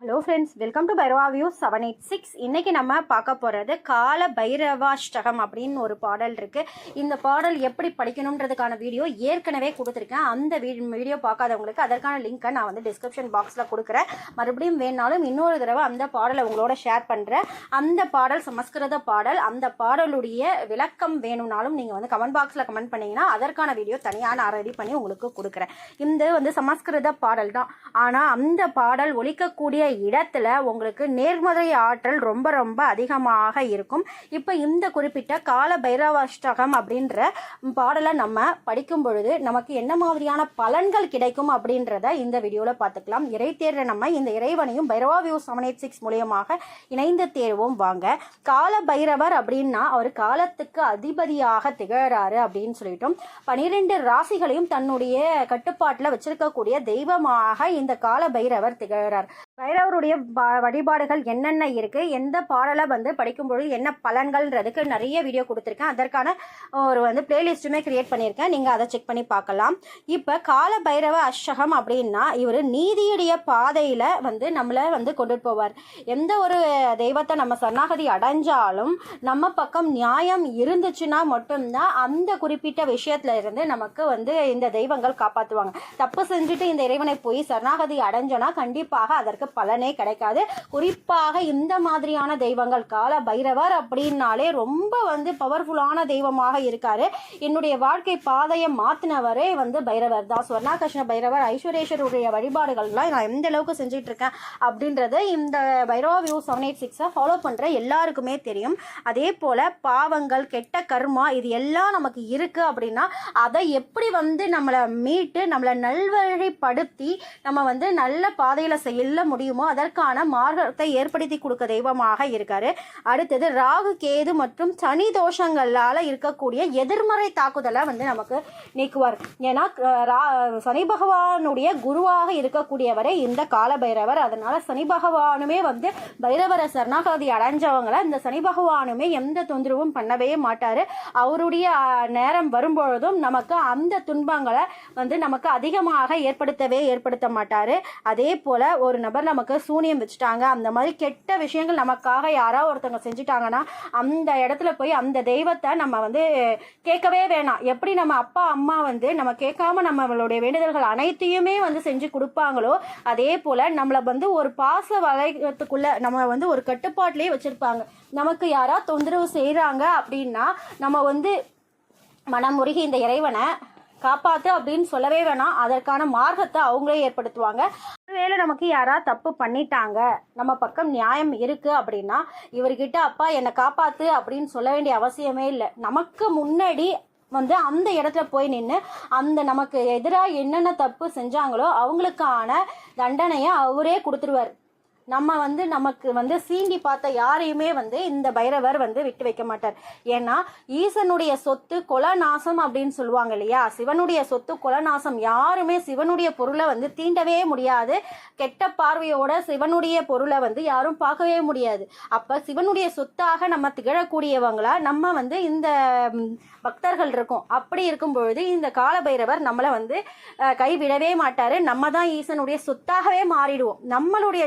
Hello friends, welcome to Bhairava view 786. இன்றைக்கி நம்ம பார்க்க போகிறது கால பைரவாஷ்டகம் அப்படின்னு ஒரு பாடல் இருக்குது. இந்த பாடல் எப்படி படிக்கணுன்றதுக்கான வீடியோ ஏற்கனவே கொடுத்துருக்கேன். அந்த வீடியோ பார்க்காதவங்களுக்கு அதற்கான லிங்க்கை நான் வந்து டிஸ்கிரிப்ஷன் பாக்ஸில் கொடுக்குறேன். மறுபடியும் வேணாலும் இன்னொரு தடவை அந்த பாடலை உங்களோட ஷேர் பண்ணுறேன். அந்த பாடல் சமஸ்கிருத பாடல். அந்த பாடலுடைய விளக்கம் வேணும்னாலும் நீங்கள் வந்து கமெண்ட் பாக்ஸில் கமெண்ட் பண்ணிங்கன்னா அதற்கான வீடியோ தனியாக நான் ரெடி பண்ணி உங்களுக்கு கொடுக்குறேன். இந்த வந்து சமஸ்கிருத பாடல் தான். ஆனால் அந்த பாடல் ஒலிக்கக்கூடிய இடத்துல உங்களுக்கு நேர்மறை ஆற்றல் ரொம்ப ரொம்ப அதிகமாக இருக்கும். இப்போ இந்த குறிப்பிட்ட கால பைரவாஷ்டகம் அப்படின்ற பாடலை நம்ம படிக்கும் பொழுது நமக்கு என்ன மாதிரியான பலன்கள் கிடைக்கும் அப்படின்றத இந்த வீடியோவில் பார்த்துக்கலாம். இறை தேர்ற நம்ம இந்த இறைவனையும் பைரவா வியூ 786 மூலியமாக இணைந்து தேர்வோம் வாங்க. கால பைரவர் அப்படின்னா அவர் காலத்துக்கு அதிபதியாக திகழறாரு அப்படின்னு சொல்லிட்டோம். 12 ராசிகளையும் தன்னுடைய கட்டுப்பாட்டில் வச்சிருக்கக்கூடிய தெய்வமாக இந்த கால பைரவர் திகழறார். பைரவருடைய வழிபாடுகள் என்னென்ன இருக்குது, எந்த பாடலை வந்து படிக்கும்பொழுது என்ன பலன்கள்ன்றதுக்கு நிறைய வீடியோ கொடுத்துருக்கேன். அதற்கான ஒரு வந்து பிளேலிஸ்ட்டுமே க்ரியேட் பண்ணியிருக்கேன். நீங்கள் அதை செக் பண்ணி பார்க்கலாம். இப்போ கால பைரவ அஷ்டகம் அப்படின்னா இவர் நீதியுடைய பாதையில் வந்து நம்மளை வந்து கொண்டுட்டு போவார். எந்த ஒரு தெய்வத்தை நம்ம சரணாகதி அடைஞ்சாலும் நம்ம பக்கம் நியாயம் இருந்துச்சுன்னா மட்டும்தான் அந்த குறிப்பிட்ட விஷயத்துல இருந்து நமக்கு வந்து இந்த தெய்வங்கள் காப்பாற்றுவாங்க. தப்பு செஞ்சுட்டு இந்த இறைவனை போய் சரணாகதி அடைஞ்சோன்னா கண்டிப்பாக அதற்கு பலனே கிடைக்காது. குறிப்பாக இந்த மாதிரியான தெய்வங்கள் கால பைரவர் அப்படின்னாலே ரொம்ப வந்து பவர்ஃபுல்லான தெய்வமாக இருக்காரு. என்னுடைய வாழ்க்கை பாதையை மாத்தினவரே வந்து பைரவர் தான். ஸ்வர்ணாகிருஷ்ண பைரவர், ஐஸ்வரேஸ்வருடைய வழிபாடுகள்லாம் நான் எந்த அளவுக்கு செஞ்சுட்டு இருக்கேன் அப்படின்றது இந்த பைரவா வியூ 786 ஃபாலோ பண்ற எல்லாருக்குமே தெரியும். அதே போல பாவங்கள், கெட்ட கர்மா இது எல்லாம் நமக்கு இருக்கு அப்படின்னா அதை எப்படி வந்து நம்மளை மீட்டு நம்மளை நல்வழிப்படுத்தி நம்ம வந்து நல்ல பாதையில செல்ல முடியுமோ அதற்கான மார்க்கத்தை ஏற்படுத்தி கொடுக்க தெய்வமாக இருக்காரு. அடுத்தது ராகு, கேது மற்றும் சனி தோஷங்களால இருக்கக்கூடிய எதிர்மறை தாக்குதலை வந்து நமக்கு நீக்குவார். ஏன்னா சனி பகவானுடைய குருவாக இருக்கக்கூடியவரே இந்த கால பைரவர். அதனால சனி பகவானுமே வந்து பைரவரை சரணாகதி அடைஞ்சவங்களை இந்த சனி பகவானுமே எந்த தொந்தரவும் பண்ணவே மாட்டாரு. அவருடைய நேரம் வரும்பொழுதும் நமக்கு அந்த துன்பங்களை வந்து நமக்கு அதிகமாக ஏற்படுத்த மாட்டாரு. அதே போல ஒரு நபர் நமக்கு சூனியம் வச்சுட்டாங்க, அந்த மாதிரி கெட்ட விஷயங்கள் நமக்காக யாராவது ஒருத்தவங்க செஞ்சுட்டாங்கன்னா அந்த இடத்துல போய் அந்த தெய்வத்தை நம்ம வந்து கேட்கவே வேணாம். எப்படி நம்ம அப்பா அம்மா வந்து நம்ம கேட்காம நம்மளுடைய வேண்டுதல்கள் அனைத்தையுமே வந்து செஞ்சு கொடுப்பாங்களோ அதே போல நம்மளை வந்து ஒரு பாச வளையத்துக்குள்ள நம்ம வந்து ஒரு கட்டுப்பாட்டிலே வச்சிருப்பாங்க. நமக்கு யாராவது தொந்தரவு செய்யறாங்க அப்படின்னா நம்ம வந்து மனமுருகி இந்த இறைவனை காப்பாத்து அப்படின்னு சொல்லவே வேணாம். அதற்கான மார்க்கத்தை அவங்களே ஏற்படுத்துவாங்க. ஒருவேளை நமக்கு யாராவது தப்பு பண்ணிட்டாங்க, நம்ம பக்கம் நியாயம் இருக்கு அப்படின்னா இவர்கிட்ட அப்பா என்னை காப்பாத்து அப்படின்னு சொல்ல வேண்டிய அவசியமே இல்லை. நமக்கு முன்னாடி வந்து அந்த இடத்துல போய் நின்று அந்த நமக்கு எதிராக என்னென்ன தப்பு செஞ்சாங்களோ அவங்களுக்கான தண்டனையை அவரே கொடுத்துருவார். நம்ம வந்து நமக்கு வந்து சீண்டி பார்த்த யாரையுமே வந்து இந்த பைரவர் வந்து விட்டு வைக்க மாட்டார். ஏன்னா ஈசனுடைய சொத்து கொலநாசம் அப்படின்னு சொல்லுவாங்க இல்லையா, சிவனுடைய சொத்து கொலநாசம். யாருமே சிவனுடைய பொருளை வந்து தீண்டவே முடியாது. கெட்ட பார்வையோட சிவனுடைய பொருளை வந்து யாரும் பார்க்கவே முடியாது. அப்ப சிவனுடைய சொத்தாக நம்ம திகழக்கூடியவங்களா நம்ம வந்து இந்த பக்தர்கள் இருக்கும். அப்படி இருக்கும் பொழுது இந்த கால பைரவர் நம்மளை வந்து கைவிடவே மாட்டாரு. நம்ம தான் ஈசனுடைய சொத்தாகவே மாறிடுவோம்.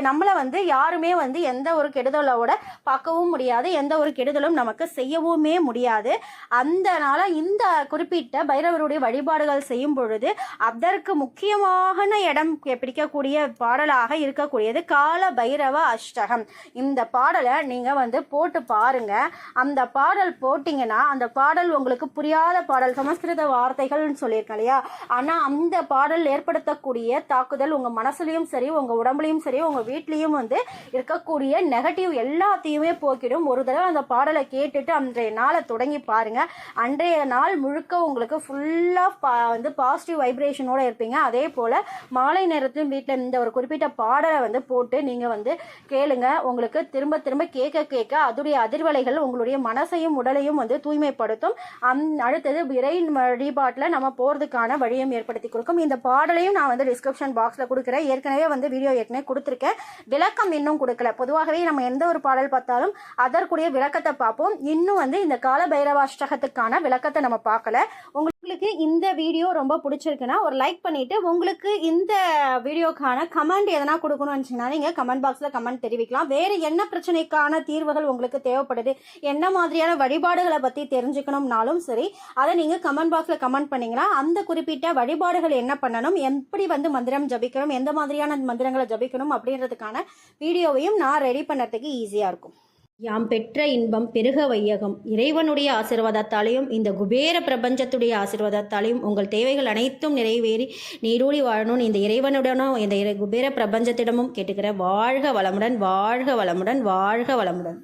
நம்மளை வந்து யாருமே வந்து எந்த ஒரு கெடுதலோட பார்க்கவும் முடியாது, எந்த ஒரு கெடுதலும் நமக்கு செய்யவுமே முடியாது. அதனால இந்த குறிப்பிட்ட பைரவருடைய வழிபாடுகள் செய்யும் பொழுது அதற்கு முக்கியமான இடம் பிடிக்கக்கூடிய பாடலாக இருக்கக்கூடியது கால பைரவ அஷ்டகம். இந்த பாடலை நீங்க வந்து போட்டு பாருங்க. அந்த பாடல் போட்டீங்கன்னா அந்த பாடல் உங்களுக்கு புரியாத பாடல், சமஸ்கிருத வார்த்தைகள்னு சொல்லியிருக்கேன் இல்லையா, ஆனா அந்த பாடல் ஏற்படுத்தக்கூடிய தாக்குதல் உங்க மனசுலயும் சரி, உங்க உடம்புலையும் சரி, உங்க வீட்லயும் வந்து இருக்கக்கூடிய நெகட்டிவ் எல்லாத்தையுமே போக்கிடும். ஒரு தடவை அந்த பாடலை கேட்டுட்டு அன்றைய நாளை தொடங்கி பாருங்க. அன்றைய நாள் முழுக்க உங்களுக்கு ஃபுல்லா வந்து பாசிட்டிவ் வைப்ரேஷனோட இருப்பீங்க. அதே போல மாலை நேரத்திலும் வீட்டில் இந்த ஒரு குறிப்பிட்ட பாடலை வந்து போட்டு நீங்க வந்து கேளுங்க. உங்களுக்கு திரும்ப திரும்ப கேட்க அதோடைய அதிர்வலைகள் உங்களுடைய மனசையும் உடலையும் வந்து தூய்மைப்படுத்தும். அடுத்தது இறை வழிபாட்டில் நம்ம போறதுக்கான வழியும் ஏற்படுத்தி கொடுக்கும். இந்த பாடலையும் நான் வந்து டிஸ்கிரிப்ஷன் பாக்ஸ்ல கொடுக்குறேன். ஏற்கனவே வந்து வீடியோ கொடுத்துருக்கேன். விளக்கம் இன்னும் கொடுக்கல. பொதுவாகவே நம்ம எந்த ஒரு பாடல் பார்த்தாலும் அதற்குரிய விளக்கத்தை பார்ப்போம். இன்னும் வந்து இந்த கால பைரவாஷ்டகத்துக்கான விளக்கத்தை நம்ம பார்க்கல. உங்களுக்கு இந்த வீடியோ ரொம்ப பிடிச்சிருக்குன்னா ஒரு லைக் பண்ணிட்டு, உங்களுக்கு இந்த வீடியோக்கான கமெண்ட் எதனா கொடுக்கணும்னு நினச்சிங்கன்னா நீங்கள் கமெண்ட் பாக்ஸில் கமெண்ட் தெரிவிக்கலாம். வேறு என்ன பிரச்சனைக்கான தீர்வுகள் உங்களுக்கு தேவைப்படுது, என்ன மாதிரியான வழிபாடுகளை பற்றி தெரிஞ்சுக்கணும்னாலும் சரி, அதை நீங்கள் கமெண்ட் பாக்ஸில் கமெண்ட் பண்ணிங்கன்னா அந்த குறிப்பிட்ட வழிபாடுகள் என்ன பண்ணணும், எப்படி வந்து மந்திரம் ஜபிக்கணும், எந்த மாதிரியான மந்திரங்களை ஜபிக்கணும் அப்படின்றதுக்கான வீடியோவையும் நான் ரெடி பண்ணுறதுக்கு ஈஸியாக இருக்கும். யாம் பெற்ற இன்பம் பெருக வையகம். இறைவனுடைய ஆசீர்வாதத்தாலையும் இந்த குபேர பிரபஞ்சத்துடைய ஆசீர்வாதத்தாலையும் உங்கள் தேவைகள் அனைத்தும் நிறைவேறி நீரூழி வாழணும்னு இந்த இறைவனுடனும் இந்த குபேர பிரபஞ்சத்திடமும் கேட்டுக்கிற. வாழ்க வளமுடன், வாழ்க வளமுடன், வாழ்க வளமுடன்.